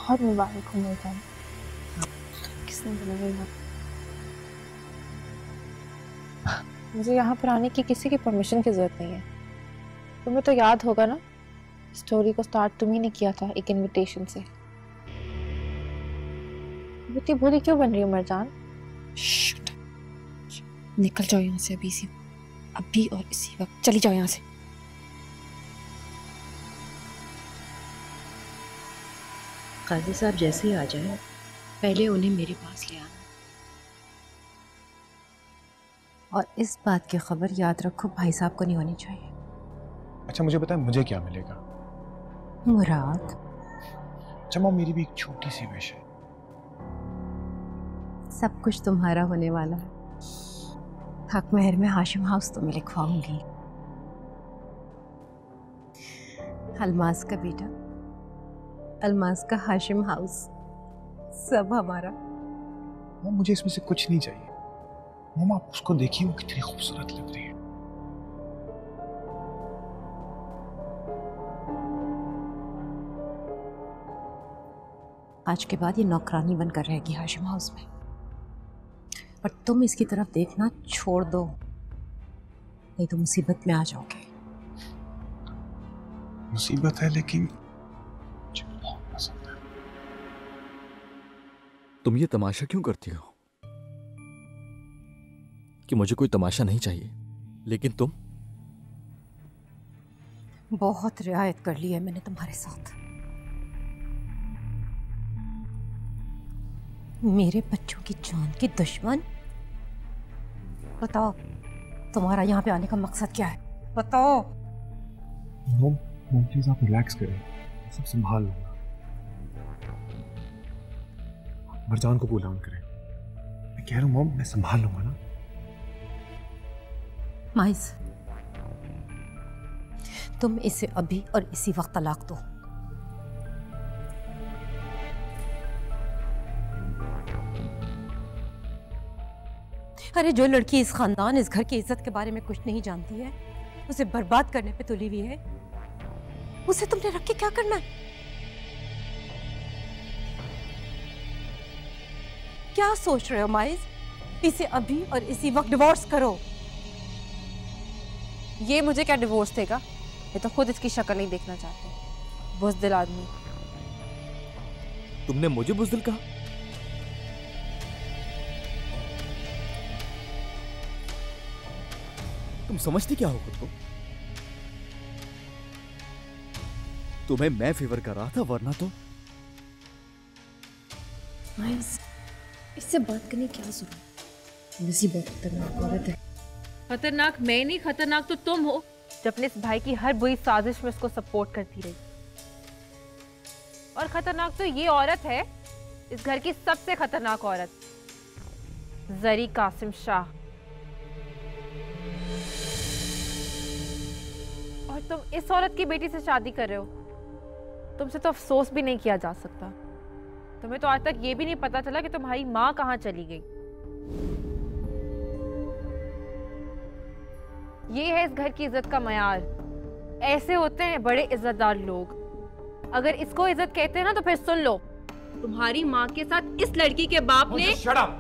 बहुत मुबारक हो मिर्जान। किसने बुलाया? मुझे यहाँ पर आने की किसी की परमिशन की जरूरत नहीं है। तुम्हें तो याद होगा ना, स्टोरी को स्टार्ट तुम ही ने किया था एक इनविटेशन से। इतनी बुरी क्यों बन रही हो मिर्जान? निकल जाओ यहाँ से अभी और इसी वक्त चली जाओ यहाँ से। काजी साहब जैसे ही आ जाए पहले उन्हें मेरे पास ले आना, और इस बात की खबर याद रखो भाई साहब को नहीं होनी चाहिए। अच्छा मुझे पता है मुझे क्या मिलेगा? मुराद, चमा मेरी भी एक छोटी सी विश है। सब कुछ तुम्हारा होने वाला है। हक महर में हाशिम हाउस तुम्हें लिखवाऊंगी। अलमास का बेटा, अलमास का हाशिम हाउस, सब हमारा। मुझे इसमें से कुछ नहीं चाहिए। मम्मा आप उसको देखिए, वो कितनी खूबसूरत लग रही है। आज के बाद ये नौकरानी बनकर रहेगी हाशिम हाउस में, और तुम इसकी तरफ देखना छोड़ दो, नहीं तो मुसीबत में आ जाओगे। मुसीबत है लेकिन मुझे बहुत पसंद है। तुम ये तमाशा क्यों करती हो कि मुझे कोई तमाशा नहीं चाहिए, लेकिन तुम? बहुत रियायत कर ली है मैंने तुम्हारे साथ। मेरे बच्चों की जान की दुश्मन। बताओ तुम्हारा यहाँ पे आने का मकसद क्या है? बताओ। मम प्लीज आप रिलैक्स करें, सब संभाल लूंगा। मरजान को बुलान करें। मैं कह रहा हूँ मम, मैं संभाल लूंगा ना। माइस, तुम इसे अभी और इसी वक्त तलाक दो। अरे जो लड़की इस खानदान, इस घर की इज्जत के बारे में कुछ नहीं जानती है, उसे बर्बाद करने पे तुली हुई है, उसे तुमने रख के क्या करना है? क्या सोच रहे हो माइज? इसे अभी और इसी वक्त डिवोर्स करो। ये मुझे क्या डिवोर्स देगा? ये तो खुद इसकी शक्ल नहीं देखना चाहते। बुज़दिल आदमी। तुमने मुझे बुज़दिल कहा? तुम समझती क्या हो खुद को? तुम्हें मैं फेवर कर रहा था, वरना तो। इससे बात करने की क्या जरूरत? वैसी बहुत खतरनाक औरत है। खतरनाक मैं नहीं, खतरनाक तो तुम हो, जो अपने इस भाई की हर बुरी साजिश में उसको सपोर्ट करती रही। और खतरनाक तो ये औरत है, इस घर की सबसे खतरनाक औरत, जरी कासिम शाह। और तुम इस औरत की बेटी से शादी कर रहे हो। तुमसे तो अफसोस भी नहीं किया जा सकता। तुम्हें तो आज तक ये भी नहीं पता चला कि तुम्हारी माँ कहाँ चली गई। ये है इस घर की इज्जत का मयार। ऐसे होते हैं बड़े इज्जतदार लोग। अगर इसको इज्जत कहते हैं ना, तो फिर सुन लो, तुम्हारी माँ के साथ इस लड़की के बाप ने। Shut up!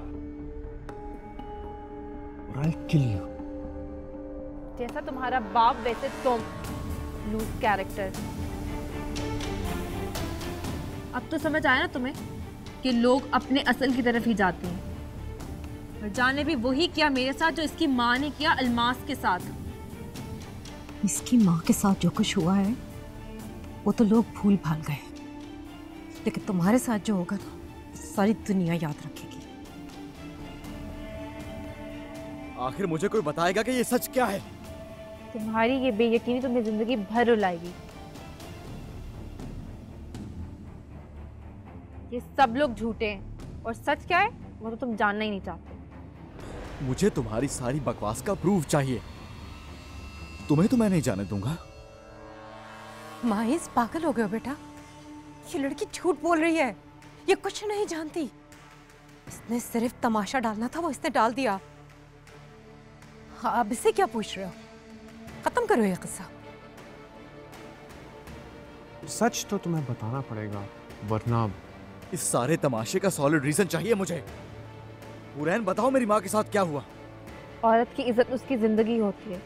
Or I'll kill you. जैसा तुम्हारा बाप वैसे तुम, लूज कैरेक्टर। अब तो समझ आया ना तुम्हें कि लोग अपने असल की तरफ ही जाते हैं। और जाने भी वही किया मेरे साथ जो इसकी माँ ने किया अलमास के साथ। इसकी माँ के साथ जो कुछ हुआ है वो तो लोग भूल भाल गए, लेकिन तुम्हारे साथ जो होगा ना, सारी दुनिया याद रखेगी। आखिर मुझे कोई बताएगा कि ये सच क्या है? तुम्हारी ये बेयकीनी तुम्हें जिंदगी भर रुलाएगी। ये सब लोग झूठे हैं, और सच क्या है वो तो तुम जानना ही नहीं चाहते। मुझे तुम्हारी सारी बकवास का प्रूफ चाहिए। तुम्हें तो मैं नहीं जाने दूंगा। माइस, पागल हो गए हो बेटा? ये लड़की झूठ बोल रही है, ये कुछ नहीं जानती। इसने सिर्फ तमाशा डालना था, वो इसने डाल दिया। हाँ, अब इससे क्या पूछ रहे हो? खत्म करो ये किस्सा। सच तो तुम्हें बताना पड़ेगा, वरना इस सारे तमाशे का सॉलिड रीजन चाहिए मुझे। हुरैन, बताओ मेरी माँ के साथ क्या हुआ? औरत की इज्जत उसकी जिंदगी होती है,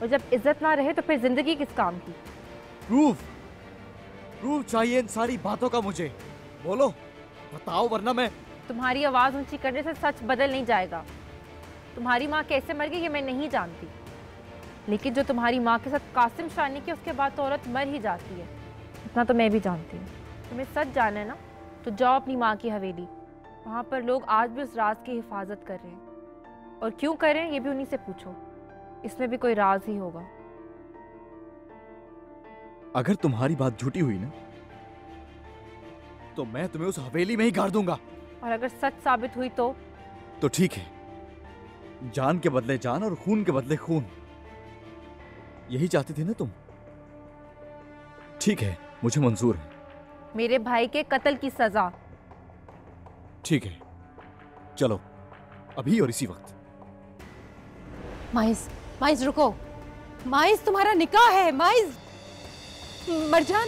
और जब इज्जत ना रहे तो फिर जिंदगी किस काम की? प्रूफ चाहिए इन सारी बातों का मुझे। बोलो, बताओ, वरना मैं... तुम्हारी आवाज ऊंची करने से सच बदल नहीं जाएगा। तुम्हारी माँ कैसे मर गई ये मैं नहीं जानती, लेकिन जो तुम्हारी माँ के साथ कासिम शाह ने किया उसके बाद तो औरत मर ही जाती है, इतना तो मैं भी जानती हूँ। तुम्हें सच जानना है ना, तो जाओ अपनी माँ की हवेली, वहाँ पर लोग आज भी उस राज की हिफाजत कर रहे हैं, और क्यों कर रहे हैं ये भी उन्हीं से पूछो, इसमें भी कोई राज ही होगा। अगर तुम्हारी बात झूठी हुई ना, तो मैं तुम्हें उस हवेली में ही गाड़ दूंगा। और अगर सच साबित हुई तो ठीक है, जान के बदले जान और खून के बदले खून, यही चाहती थी ना तुम? ठीक है, मुझे मंजूर है। मेरे भाई के कत्ल की सजा। ठीक है, चलो अभी और इसी वक्त। माइज, माइज रुको। माइज, तुम्हारा निकाह है। माइज, मरजान।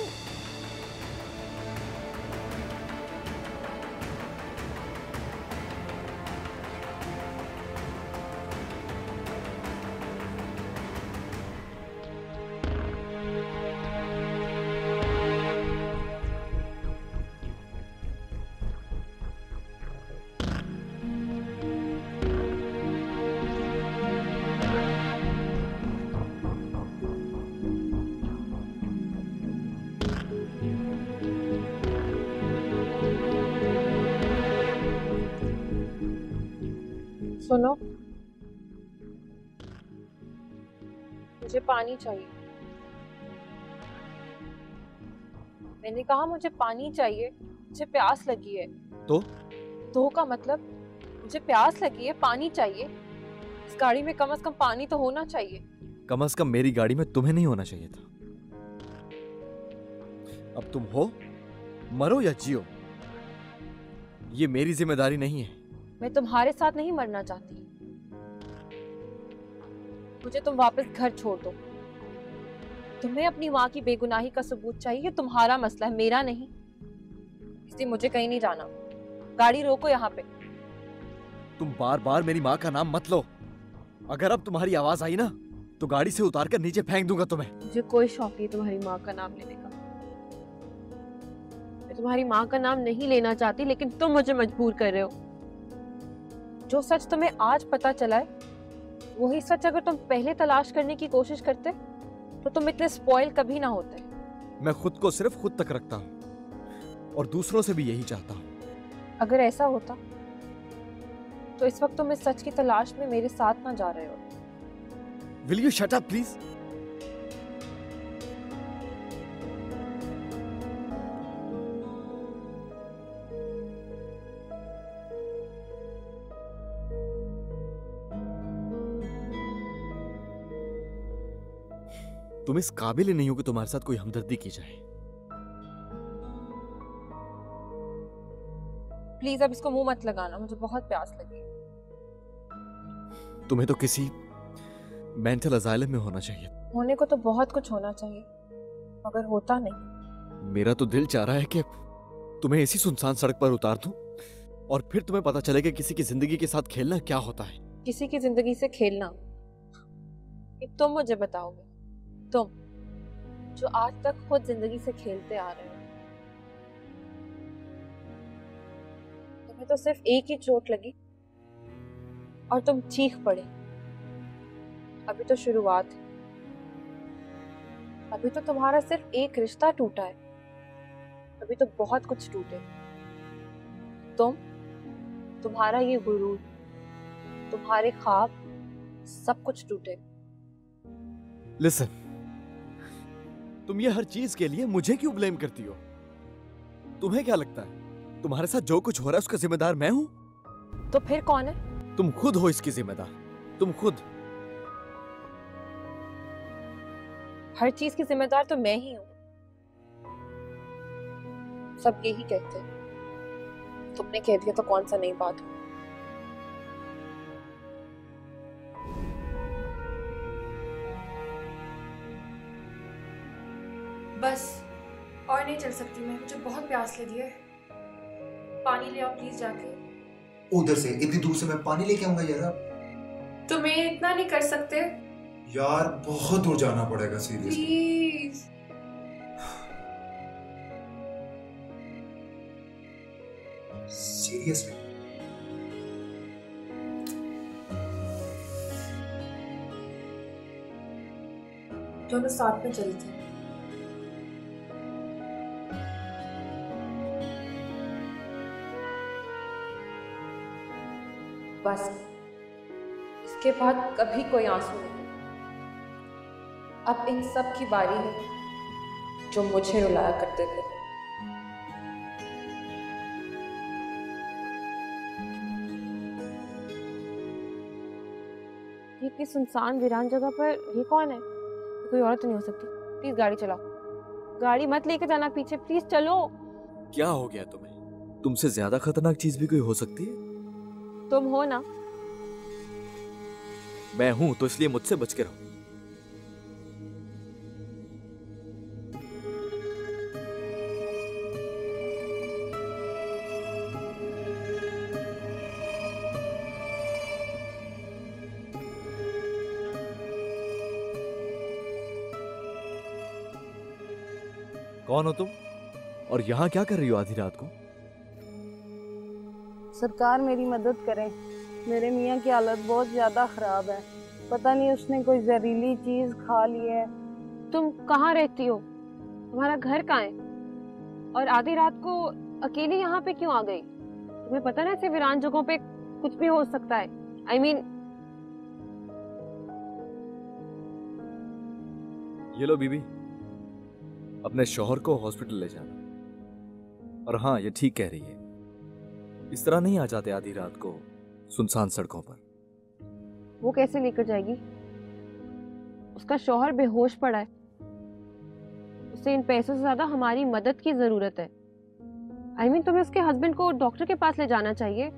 सुनो, मुझे पानी चाहिए। मैंने कहा मुझे पानी चाहिए, मुझे प्यास लगी है। तो का मतलब मुझे प्यास लगी है, पानी चाहिए। इस गाड़ी में कम से कम पानी तो होना चाहिए। कम से कम मेरी गाड़ी में तुम्हें नहीं होना चाहिए था। अब तुम हो, मरो या जियो, ये मेरी जिम्मेदारी नहीं है। मैं तुम्हारे साथ नहीं मरना चाहती, मुझे तुम वापस घर छोड़ दो। तुम्हें अपनी माँ की बेगुनाही का सबूत चाहिए, ये तुम्हारा मसला है, मेरा नहीं। इसलिए मुझे कहीं नहीं जाना। गाड़ी रोको यहाँ पे। तुम बार बार मेरी माँ का नाम मत लो। अगर अब तुम्हारी आवाज आई ना, तो गाड़ी से उतार कर नीचे फेंक दूंगा तुम्हें। मुझे कोई शौक नहीं तुम्हारी माँ का नाम लेने का। मैं तुम्हारी माँ का नाम नहीं लेना चाहती, लेकिन तुम मुझे मजबूर कर रहे हो। जो सच तुम्हें आज पता चला है, वही सच अगर तुम पहले तलाश करने की कोशिश करते तो तुम इतने स्पॉइल कभी ना होते। मैं खुद को सिर्फ खुद तक रखता हूँ, और दूसरों से भी यही चाहता हूँ। अगर ऐसा होता तो इस वक्त तुम इस सच की तलाश में मेरे साथ ना जा रहे हो। Will you shut up, please? तुम इस काबिल ही नहीं हो कि तुम्हारे साथ कोई हमदर्दी की जाए। प्लीज अब इसको मुंह मत लगाना, मुझे बहुत प्यास लगी। तुम्हें तो किसी मेंटल अजाइलम में होना चाहिए। होने को तो बहुत कुछ होना चाहिए, मगर होता नहीं। मेरा तो दिल चाह रहा है कि तुम्हें इसी सुनसान सड़क पर उतार दूं, और फिर तुम्हें पता चले कि किसी की जिंदगी के साथ खेलना क्या होता है। किसी की जिंदगी से खेलना ये तुम मुझे बताओगे? तुम जो आज तक खुद जिंदगी से खेलते आ रहे हो। तुम्हें तो सिर्फ एक ही चोट लगी और तुम चीख पड़े। अभी तो शुरुआत है। अभी तो तुम्हारा सिर्फ एक रिश्ता टूटा है, अभी तो बहुत कुछ टूटे। तुम्हारा ये गुरूर, तुम्हारे ख्वाब, सब कुछ टूटे। लिसन, तुम ये हर चीज के लिए मुझे क्यों ब्लेम करती हो? तुम्हें क्या लगता है तुम्हारे साथ जो कुछ हो रहा है उसका जिम्मेदार मैं हूं? तो फिर कौन है? तुम खुद हो इसकी जिम्मेदार, तुम खुद। हर चीज की जिम्मेदार तो मैं ही हूं। सब यही कहते हैं, तुमने कह दिया तो कौन सा नई बात हो। बस और नहीं चल सकती मैं, मुझे बहुत प्यास लगी है। पानी ले आओ प्लीज जाके। उधर से इतनी दूर से मैं पानी लेके आऊंगा यार? तुम्हें इतना नहीं कर सकते? यार बहुत दूर जाना पड़ेगा सीरियसली। प्लीज। सीरियसली दोनों साथ में चलते हैं। बस इसके बाद कभी कोई आंसू नहीं। अब इन सब की बारी है जो मुझे रुलाया करते थे। ये इतनी सुनसान वीरान जगह पर ये कौन है? कोई औरत नहीं हो सकती। प्लीज गाड़ी चलाओ। गाड़ी मत लेके जाना पीछे, प्लीज चलो। क्या हो गया तुम्हें? तुमसे ज्यादा खतरनाक चीज भी कोई हो सकती है? तुम हो ना। मैं हूं तो इसलिए मुझसे बच के रहो। कौन हो तुम और यहाँ क्या कर रही हो आधी रात को? सरकार मेरी मदद करें, मेरे मियाँ की हालत बहुत ज़्यादा ख़राब है। पता नहीं उसने कोई जहरीली चीज़ खा ली है। तुम कहाँ रहती हो? तुम्हारा घर कहाँ है? और आधी रात को अकेली यहाँ पे क्यों आ गई? तुम्हें पता ना ऐसे वीरान जगहों पे कुछ भी हो सकता है। I mean, ये लो बीबी, अपने शौहर को हॉस्पिटल ले जाना। और हाँ, ये ठीक कह रही है, इस तरह नहीं आ जाते आधी रात को सुनसान सड़कों पर। वो कैसे लेकर जाएगी? उसका शौहर बेहोश पड़ा है। उसे इन पैसों से ज्यादा हमारी मदद की जरूरत है। I mean, तुम्हें उसके हस्बैंड को डॉक्टर के पास ले जाना चाहिए।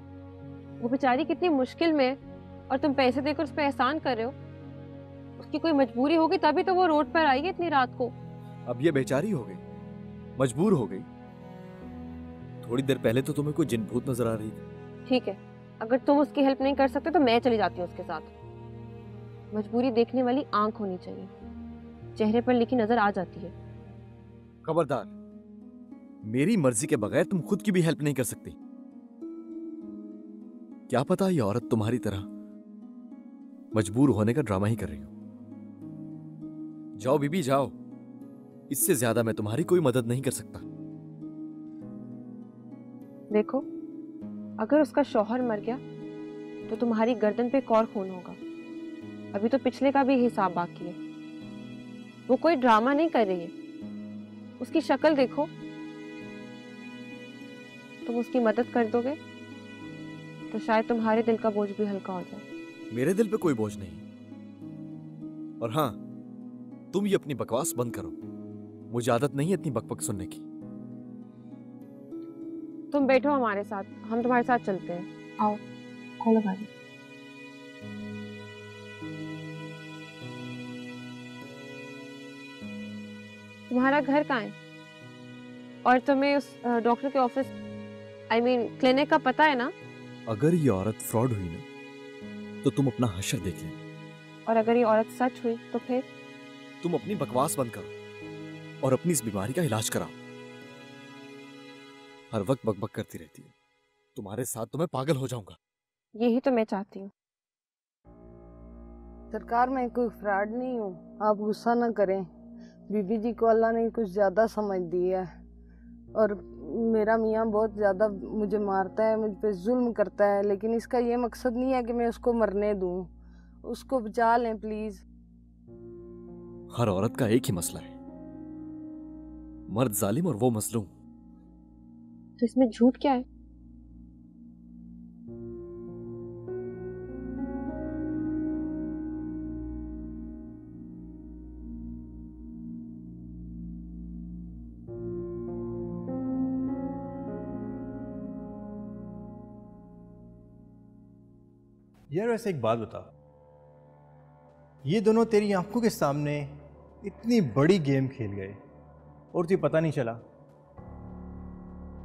वो बेचारी कितनी मुश्किल में है और तुम पैसे देकर उस पर एहसान कर रहे हो। उसकी कोई मजबूरी होगी तभी तो वो रोड पर आई है इतनी रात को। अब ये बेचारी हो गई, मजबूर हो गई। थोड़ी देर पहले तो तुम्हें कोई जिन भूत नजर आ रही थी। ठीक है, अगर तुम उसकी हेल्प नहीं कर सकते तो मैं चली जाती हूँ उसके साथ। मजबूरी देखने वाली आंख होनी चाहिए, चेहरे पर लिखी नजर आ जाती है। खबरदार, मेरी मर्जी के बगैर तुम खुद की भी हेल्प नहीं कर सकती। क्या पता ये औरत तुम्हारी तरह मजबूर होने का ड्रामा ही कर रही हो। जाओ बीबी जाओ, इससे ज्यादा मैं तुम्हारी कोई मदद नहीं कर सकता। देखो, अगर उसका शौहर मर गया तो तुम्हारी गर्दन पे एक और खून होगा। अभी तो पिछले का भी हिसाब बाकी है। वो कोई ड्रामा नहीं कर रही है। उसकी शक्ल देखो। तुम उसकी मदद कर दोगे तो शायद तुम्हारे दिल का बोझ भी हल्का हो जाए। मेरे दिल पे कोई बोझ नहीं। और हाँ, तुम ये अपनी बकवास बंद करो। मुझे आदत नहीं है इतनी बकबक सुनने की। तुम बैठो हमारे साथ, हम तुम्हारे साथ चलते हैं। आओ, खोलो गाड़ी। तुम्हारा घर कहाँ है? और तुम्हें उस डॉक्टर के ऑफिस, I mean, क्लिनिक का पता है ना? अगर ये औरत फ्रॉड हुई ना तो तुम अपना हश्र देख लेना। और अगर ये औरत सच हुई तो फिर? तुम अपनी बकवास बंद करो और अपनी इस बीमारी का इलाज कराओ। हर वक्त बकबक करती रहती है। तुम्हारे साथ तो मैं पागल हो जाऊंगा। यही तो मैं चाहती हूँ। सरकार मैं कोई फ्रॉड नहीं हूँ, आप गुस्सा ना करें। बीबी जी को अल्लाह ने कुछ ज़्यादा समझ दी है और मेरा मियाँ बहुत ज़्यादा मुझे मारता है, मुझ पे जुल्म करता है, लेकिन इसका ये मकसद नहीं है कि मैं उसको मरने दूँ। उसको बचा लें प्लीज़। हर औरत का एक ही मसला है, मर्द जालिम और वो मजलूम। तो इसमें झूठ क्या है? यार वैसे एक बात बता, ये दोनों तेरी आंखों के सामने इतनी बड़ी गेम खेल गए और तुझे पता नहीं चला?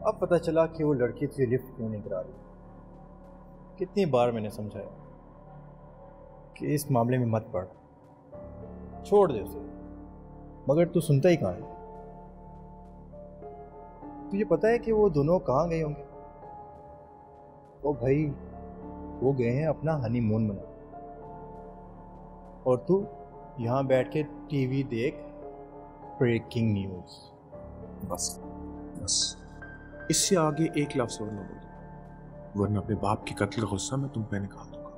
अब पता चला कि वो लड़की तुझे लिफ्ट क्यों नहीं करा रही। कितनी बार मैंने समझाया कि इस मामले में मत पड़, छोड़ दे उसे, मगर तू सुनता ही कहाँ है। तुझे पता है कि वो दोनों कहाँ गए होंगे? ओ भाई, वो गए हैं अपना हनीमून मनाने, और तू यहाँ बैठ के टीवी देख ब्रेकिंग न्यूज़। बस बस, इससे आगे एक लफ्ज़ और ना बोलो, वरना अपने बाप के कत्ल का गुस्सा मैं तुम पे निकाल दूंगा।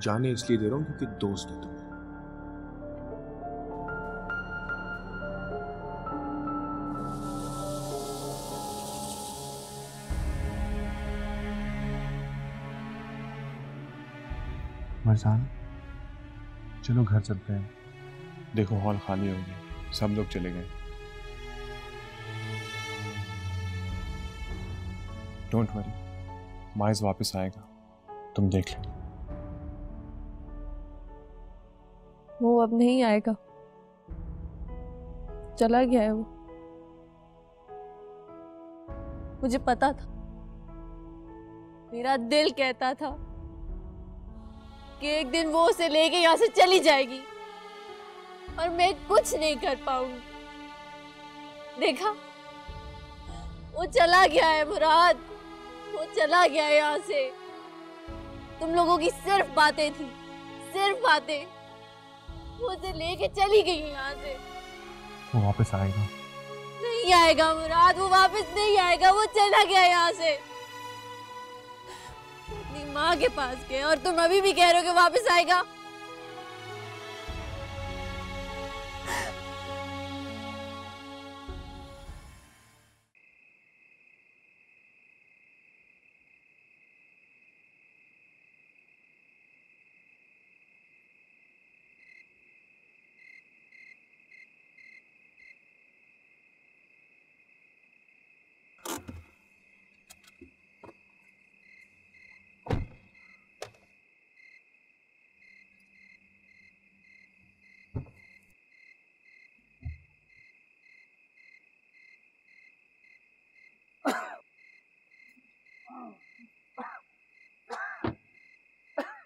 जाने इसलिए दे रहा हूँ क्योंकि दोस्त है तुम्हें। मरजान, चलो घर चलते हैं। देखो हॉल खाली हो गया, सब लोग चले गए। डोंट वरी, माइज वापस आएगा, तुम देख लो। वो अब नहीं आएगा, चला गया है वो। मुझे पता था, मेरा दिल कहता था कि एक दिन वो उसे लेके यहाँ से चली जाएगी और मैं कुछ नहीं कर पाऊंगी। देखा, वो चला गया है मुराद, वो चला गया है यहाँ से। तुम लोगों की सिर्फ बातें थी, सिर्फ बातें। वो उसे लेके चली गई यहाँ से। वो वापस आएगा? नहीं आएगा मुराद, वो वापस नहीं आएगा, वो चला गया यहाँ से। अपनी माँ के पास गया और तुम अभी भी कह रहे हो कि वापस आएगा।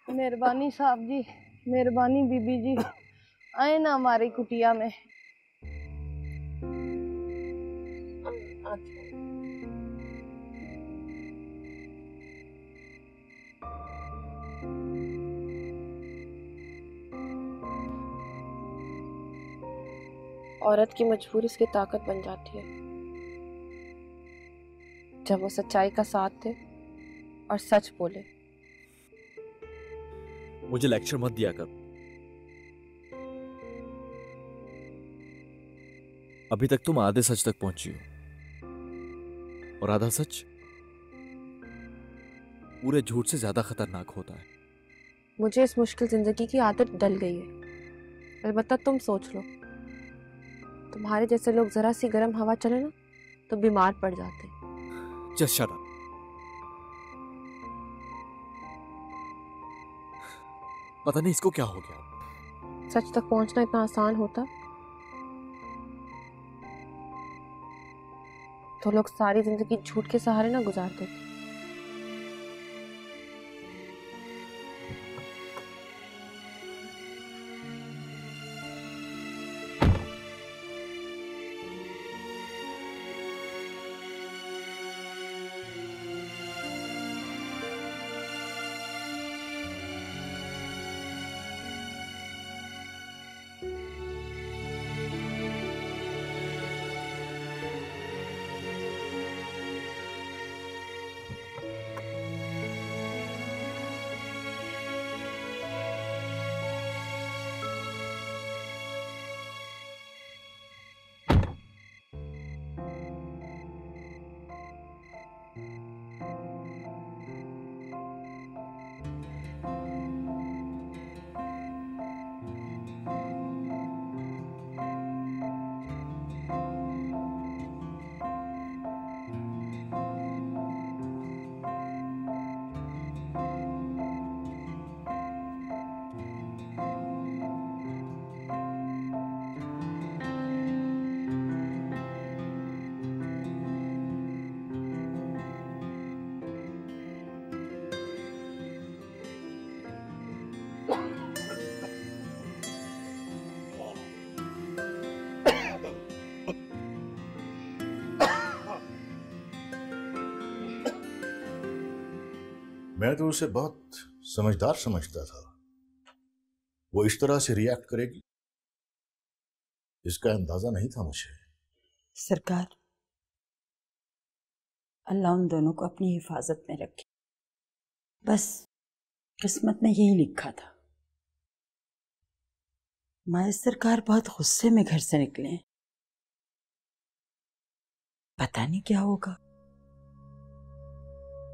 मेहरबानी साहब जी, मेहरबानी बीबी जी, आए ना हमारी कुटिया में। औरत की मजबूरी उसकी ताकत बन जाती है जब वो सच्चाई का साथ दे और सच बोले। मुझे लेक्चर मत दिया कर। अभी तक तुम आधे सच तक पहुंची हो, और आधा सच पूरे झूठ से ज्यादा खतरनाक होता है। मुझे इस मुश्किल जिंदगी की आदत डल गई है। अलबत्ता तुम सोच लो, तुम्हारे जैसे लोग जरा सी गर्म हवा चले ना तो बीमार पड़ जाते हैं। Just shut up. पता नहीं इसको क्या हो गया। सच तक पहुंचना इतना आसान होता तो लोग सारी जिंदगी झूठ के सहारे ना गुजारते थे। मैं तो उसे बहुत समझदार समझता था। वो इस तरह से रिएक्ट करेगी इसका अंदाजा नहीं था मुझे। सरकार, अल्लाह उन दोनों को अपनी हिफाजत में रखे। बस किस्मत में यही लिखा था। माए सरकार बहुत गुस्से में घर से निकले। पता नहीं क्या होगा।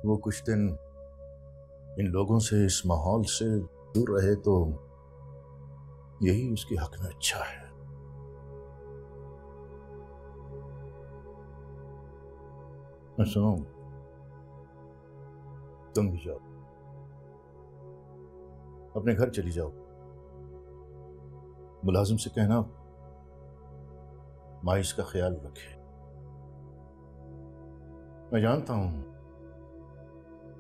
वो कुछ दिन इन लोगों से, इस माहौल से दूर रहे तो यही उसके हक में अच्छा है। सुनो, तुम भी जाओ, अपने घर चली जाओ। मुलाजिम से कहना माइस का ख्याल रखे। मैं जानता हूं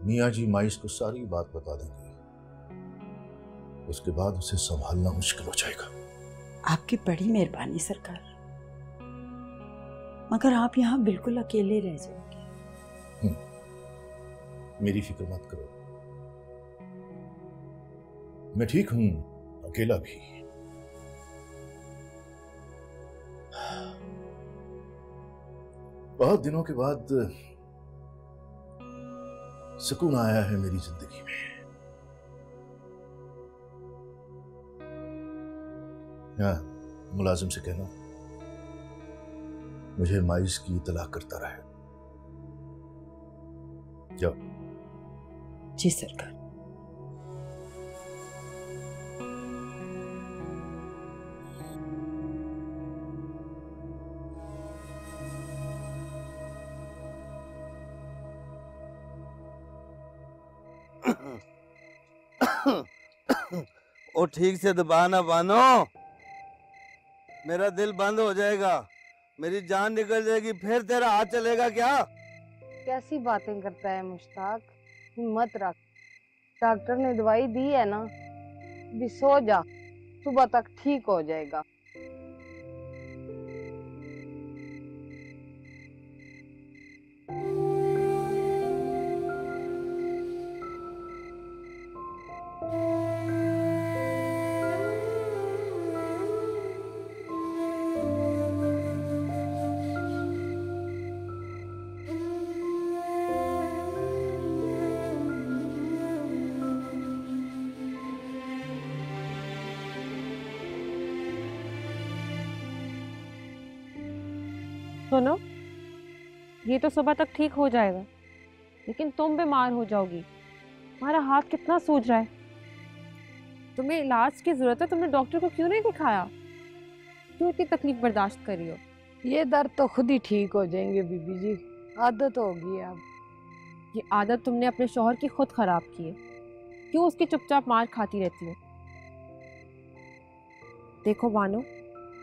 मियाँ जी माइस को सारी बात बता देंगे। उसके बाद उसे संभालना मुश्किल हो जाएगा। आपकी बड़ी मेहरबानी सरकार, मगर आप यहाँ बिल्कुल अकेले रह जाएंगे। मेरी फिक्र मत करो, मैं ठीक हूं, अकेला भी। बहुत दिनों के बाद सुकून आया है मेरी जिंदगी में। हाँ, मुलाजिम से कहना मुझे माइस की इत्तला करता रहे। जाओ। जी सरकार। ओ ठीक से दबाना बानो, मेरा दिल बंद हो जाएगा, मेरी जान निकल जाएगी, फिर तेरा हाथ चलेगा क्या? कैसी बातें करता है मुश्ताक, हिम्मत रख। डॉक्टर ने दवाई दी है ना, भी सो जा, सुबह तक ठीक हो जाएगा। सुनो, ये तो सुबह तक ठीक हो जाएगा, लेकिन तुम बीमार हो जाओगी। तुम्हारा हाथ कितना सूज रहा है। तुम्हें इलाज की जरूरत है, तुमने डॉक्टर को क्यों नहीं दिखाया? क्यों इतनी तकलीफ बर्दाश्त कर रही हो? ये दर्द तो खुद ही ठीक हो जाएंगे बीबी जी, आदत होगी अब। ये आदत तुमने अपने शौहर की खुद खराब की है। क्यों उसकी चुपचाप मार खाती रहती हो? देखो बानो,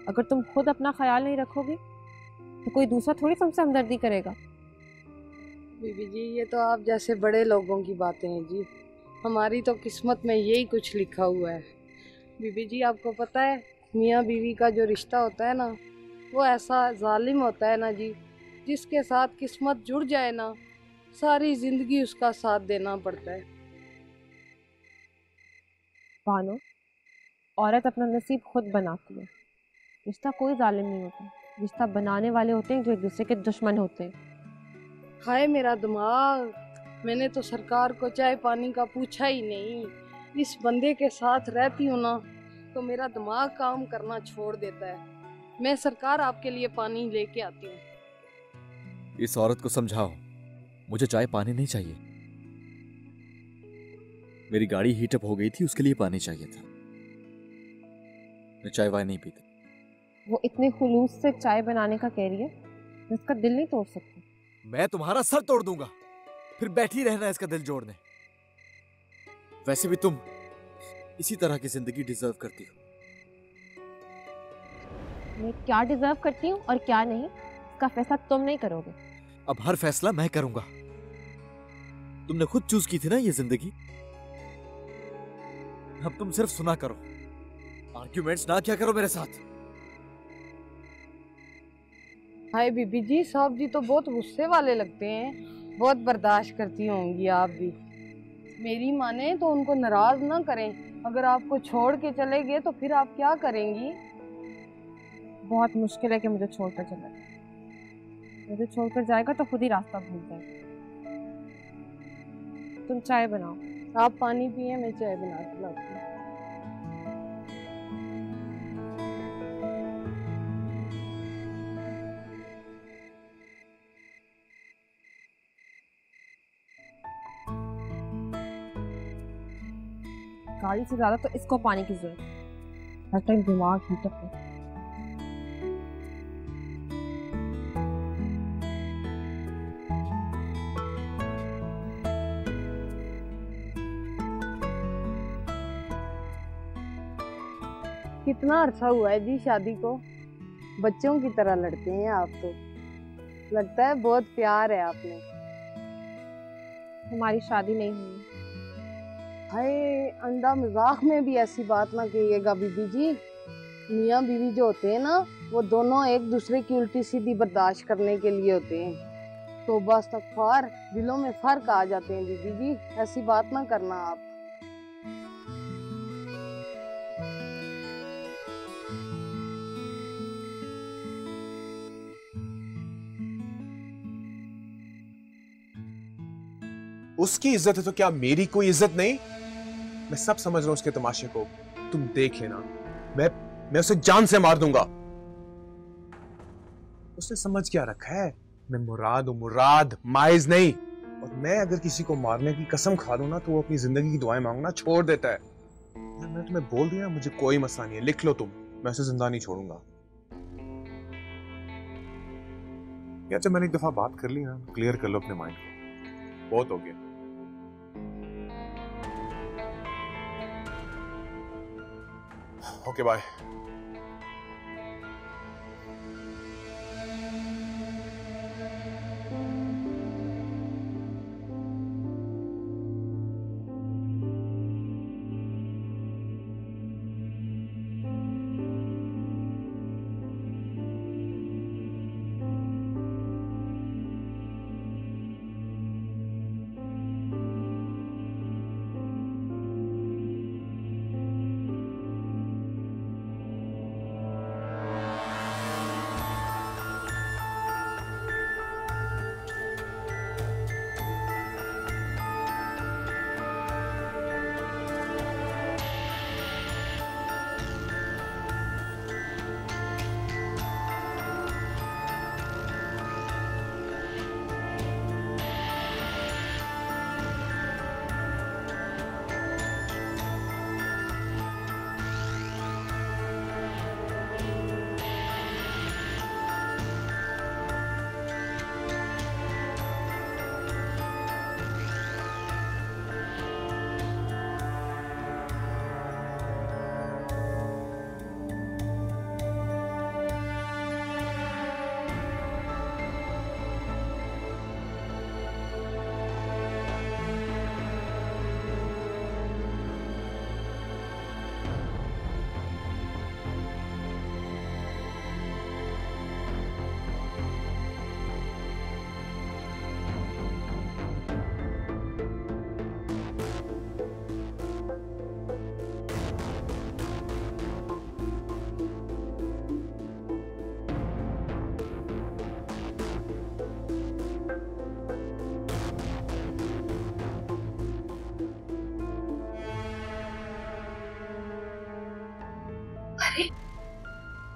अगर तुम खुद अपना ख्याल नहीं रखोगे तो कोई दूसरा थोड़ी तुमसे हमदर्दी करेगा। बीबी जी, ये तो आप जैसे बड़े लोगों की बातें हैं जी, हमारी तो किस्मत में यही कुछ लिखा हुआ है। बीबी जी, आपको पता है मियाँ बीवी का जो रिश्ता होता है ना, वो ऐसा जालिम होता है ना जी, जिसके साथ किस्मत जुड़ जाए ना, सारी जिंदगी उसका साथ देना पड़ता है। बानो, औरत अपना नसीब खुद बनाती है। रिश्ता कोई जालिम नहीं होता, रिश्ता बनाने वाले होते हैं जो एक दूसरे के दुश्मन होते हैं। हाय मेरा दिमाग, मैंने तो सरकार को चाय पानी का पूछा ही नहीं। इस बंदे के साथ रहती हूँ ना तो मेरा दिमाग काम करना छोड़ देता है। मैं सरकार आपके लिए पानी लेके आती हूँ। इस औरत को समझाओ, मुझे चाय पानी नहीं चाहिए। मेरी गाड़ी हीटअप हो गई थी, उसके लिए पानी चाहिए था। मैं चाय वाय नहीं पीता। वो इतने खुलूस से चाय बनाने का कह रही है, मैं इसका दिल नहीं तोड़ सकती। मैं तुम्हारा सर तोड़ दूंगा, फिर बैठी रहना इसका दिल जोड़ने। वैसे भी तुम इसी तरह की जिंदगी डिजर्व करती हो। मैं क्या डिजर्व करती हूँ और क्या नहीं, इसका फैसला तुम नहीं करोगे। अब हर फैसला मैं करूंगा। तुमने खुद चूज की थी ना ये जिंदगी। अब तुम सिर्फ सुना करो, आर्ग्यूमेंट्स ना क्या करो मेरे साथ। हाय बीबी जी, साहब जी तो बहुत गुस्से वाले लगते हैं। बहुत बर्दाश्त करती होंगी आप भी। मेरी माने तो उनको नाराज ना करें। अगर आपको छोड़ के चले गए तो फिर आप क्या करेंगी? बहुत मुश्किल है कि मुझे छोड़कर चले। मुझे छोड़कर जाएगा तो खुद ही रास्ता भूल जाएगा। तुम चाय बनाओ। आप पानी पिए, मैं चाय बना के लाती हूँ। गाड़ी से ज्यादा तो इसको पानी की जरूरत है। हर टाइम दिमाग हीटअप है। कितना अरसा हुआ है जी शादी को? बच्चों की तरह लड़ते हैं आप तो। लगता है बहुत प्यार है आप में। हमारी शादी नहीं हुई। हाय, अंधा मजाक में भी ऐसी बात ना कहिएगा बीबी जी। मियाँ बीवी जो होते हैं ना, वो दोनों एक दूसरे की उल्टी सीधी बर्दाश्त करने के लिए होते हैं। तो बस तकफार, दिलों में फर्क आ जाते हैं बीबी जी। ऐसी बात ना करना आप। उसकी इज्जत है तो क्या मेरी कोई इज्जत नहीं? मैं सब समझ रहा हूं उसके तमाशे को। तुम देख लेना, मैं उसे जान से मार दूंगा। उसने समझ क्या रखा है? मैं मुराद हूं, मुराद, माइज नहीं। और मैं अगर किसी को मारने की कसम खा लूं ना तो वो अपनी जिंदगी की दुआएं मांगना छोड़ देता है। मैं तुम्हें बोल दिया, मुझे कोई मसला नहीं है, लिख लो तुम। मैं उसे जिंदा नहीं छोड़ूंगा। यार जब मैंने एक दफा बात कर ली ना, क्लियर कर लो अपने माइंड को। बहुत हो गया। Okay bye.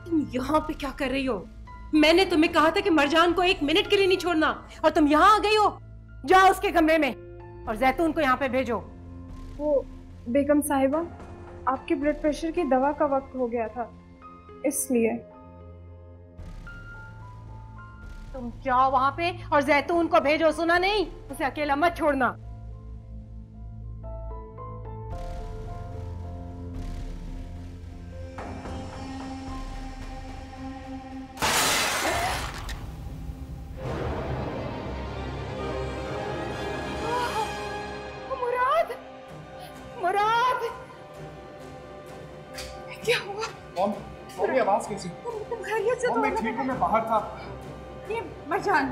तुम यहाँ पे क्या कर रही हो? मैंने तुम्हें कहा था कि मरजान को 1 मिनट के लिए नहीं छोड़ना, और तुम यहाँ आ गई हो। जाओ उसके कमरे में और जैतून को यहाँ पे भेजो। वो बेगम साहिबा, आपके ब्लड प्रेशर की दवा का वक्त हो गया था, इसलिए। तुम जाओ वहां पे और जैतून को भेजो, सुना नहीं? उसे अकेला मत छोड़ना। क्या हुआ? मम्मी आवाज कैसी? तुम खैरियत से? मैं ठीक हूँ, मैं बाहर था। ये मरजान,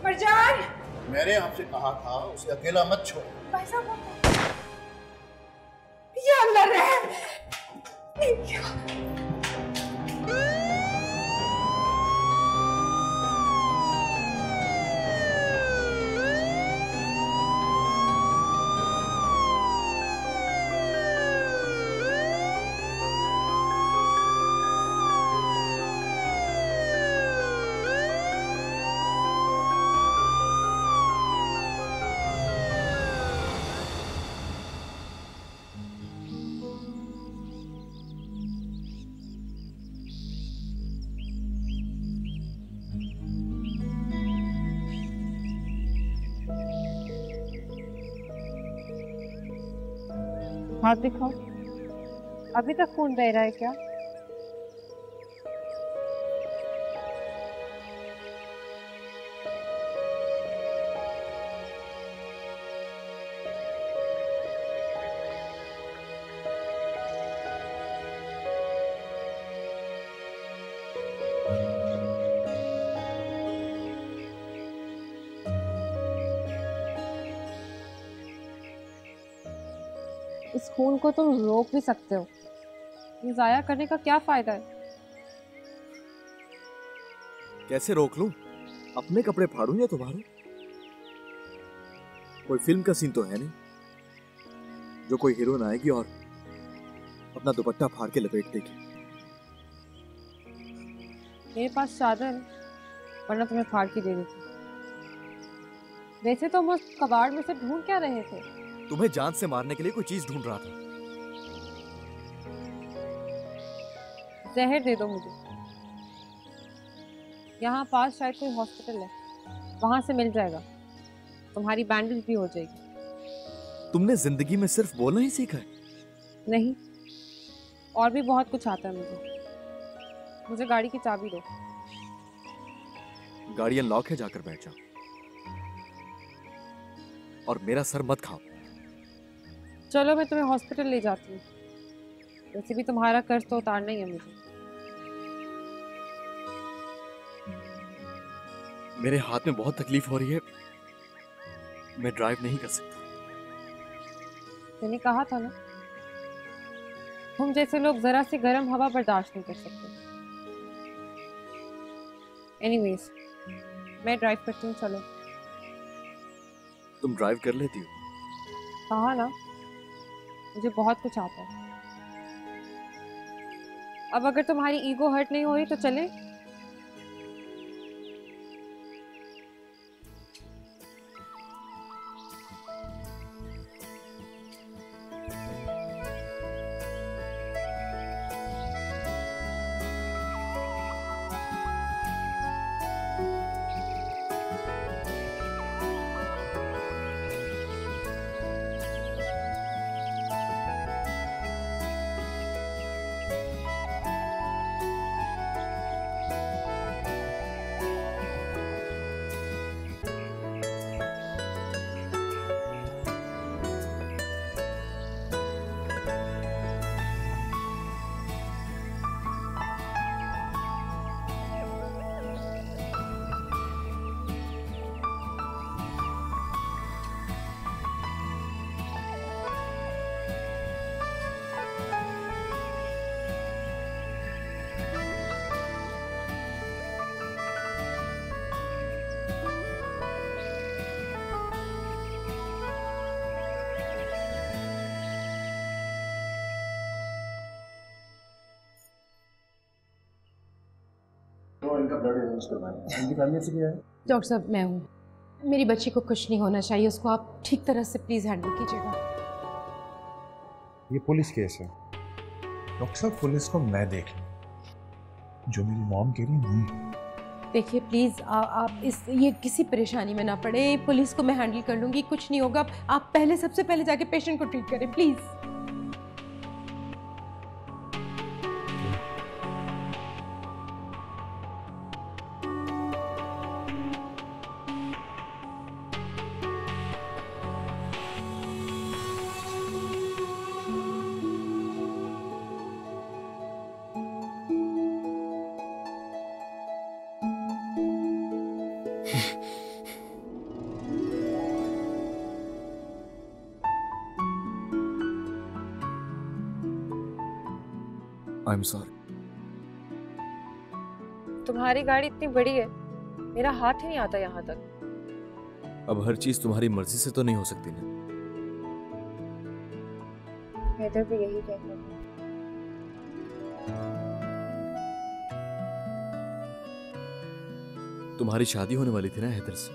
मरजान, मैंने आपसे कहा था उसे अकेला मत छोड़। भाई साहब, ये अल्लाह रहम। हाथ दिखाओ। अभी तक खून बह रहा है क्या? इस खून को तुम रोक भी सकते हो, ये जाया करने का क्या फायदा है? कैसे रोक लूं? अपने कपड़े फाड़ूं या तुम्हारे? कोई फिल्म का सीन तो है नहीं जो कोई हीरोइन आएगी और अपना दुपट्टा फाड़ के लपेट देगी। मेरे पास चादर है, वरना तुम्हें फाड़ के दे देती। वैसे तुम उस कबाड़ में से ढूंढ क्या रहे थे? तुम्हें जान से मारने के लिए कोई चीज ढूंढ रहा था। जहर दे दो मुझे। यहाँ पास शायद कोई हॉस्पिटल है, वहां से मिल जाएगा। तुम्हारी बैंडेज भी हो जाएगी। तुमने जिंदगी में सिर्फ बोलना ही सीखा है? नहीं, और भी बहुत कुछ आता है मुझे। मुझे गाड़ी की चाबी दो। गाड़ी अनलॉक है, जाकर बैठ जाओ और मेरा सर मत खाओ। चलो मैं तुम्हें हॉस्पिटल ले जाती हूँ। वैसे भी तुम्हारा कर्ज तो उतारना ही है मुझे। मेरे हाथ में बहुत तकलीफ हो रही है, मैं ड्राइव नहीं कर सकता। मैंने कहा था ना, तुम जैसे लोग जरा सी गर्म हवा बर्दाश्त नहीं कर सकते। एनीवेज, मैं ड्राइव करती हूँ, चलो। तुम ड्राइव कर लेती हो? कहा ना, मुझे बहुत कुछ आता है। अब अगर तुम्हारी ईगो हर्ट नहीं हो रही तो चले। इनका ब्लड अरेंज करवाएं। इनकी फैमिली से क्या है? डॉक्टर साहब, मैं हूँ। मेरी बच्ची को कुछ नहीं होना चाहिए, उसको आप ठीक तरह से प्लीज हैंडल कीजिएगा। ये पुलिस केस है डॉक्टर साहब, पुलिस को मैं देख लूं। जो मेरी मॉम कह रही है नहीं। देखिए प्लीज, आप ये किसी परेशानी में ना पड़े। पुलिस को मैं हैंडल कर लूंगी, कुछ नहीं होगा। आप पहले, सबसे पहले जाके पेशेंट को ट्रीट करें प्लीज। I am sorry. तुम्हारी गाड़ी इतनी बड़ी है, मेरा हाथ ही नहीं आता यहाँ तक। अब हर चीज तुम्हारी मर्जी से तो नहीं हो सकती ना। हैदर भी यही कहता है। तुम्हारी शादी होने वाली थी ना हैदर से,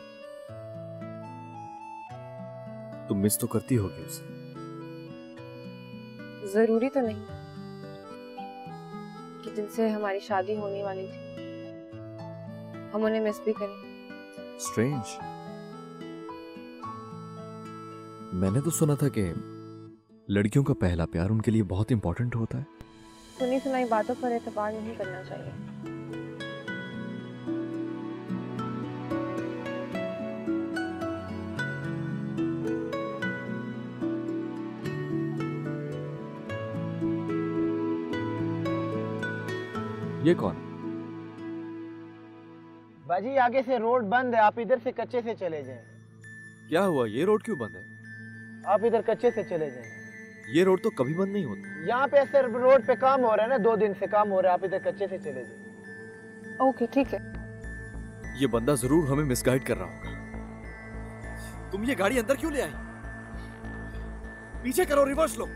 तुम मिस तो करती होगी उसे। जरूरी तो नहीं कि जिनसे हमारी शादी होने वाली थी हम उन्हें मिस भी करें। स्ट्रेंज। मैंने तो सुना था कि लड़कियों का पहला प्यार उनके लिए बहुत इंपॉर्टेंट होता है। सुनी सुनाई बातों पर एतबार नहीं करना चाहिए। ये कौन? बाजी आगे से रोड बंद है, आप इधर से कच्चे से चले जाएं। क्या हुआ, ये रोड क्यों बंद है? आप इधर कच्चे से चले जाएं। ये रोड तो कभी बंद नहीं होता। यहाँ पे ऐसे रोड पे काम हो रहा है ना, 2 दिन से काम हो रहा है, आप इधर कच्चे से चले जाएं। ओके ठीक है। ये बंदा जरूर हमें मिसगाइड कर रहा होगा। तुम ये गाड़ी अंदर क्यों ले आई? पीछे करो, रिवर्स लो।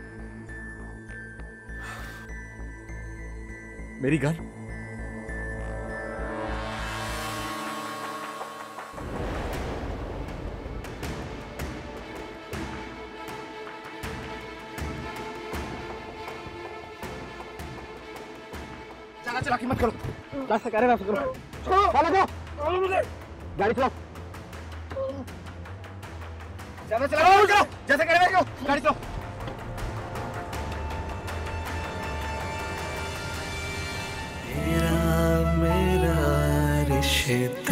मेरी गाड़ी चला मत करो, रास्ता करे रास्ता करो, चलो जाओ, गाड़ी चलाओ, ज्यादा चलाओ, जैसे करे वैसे गाड़ी चलाओ। मेरा रिश्ता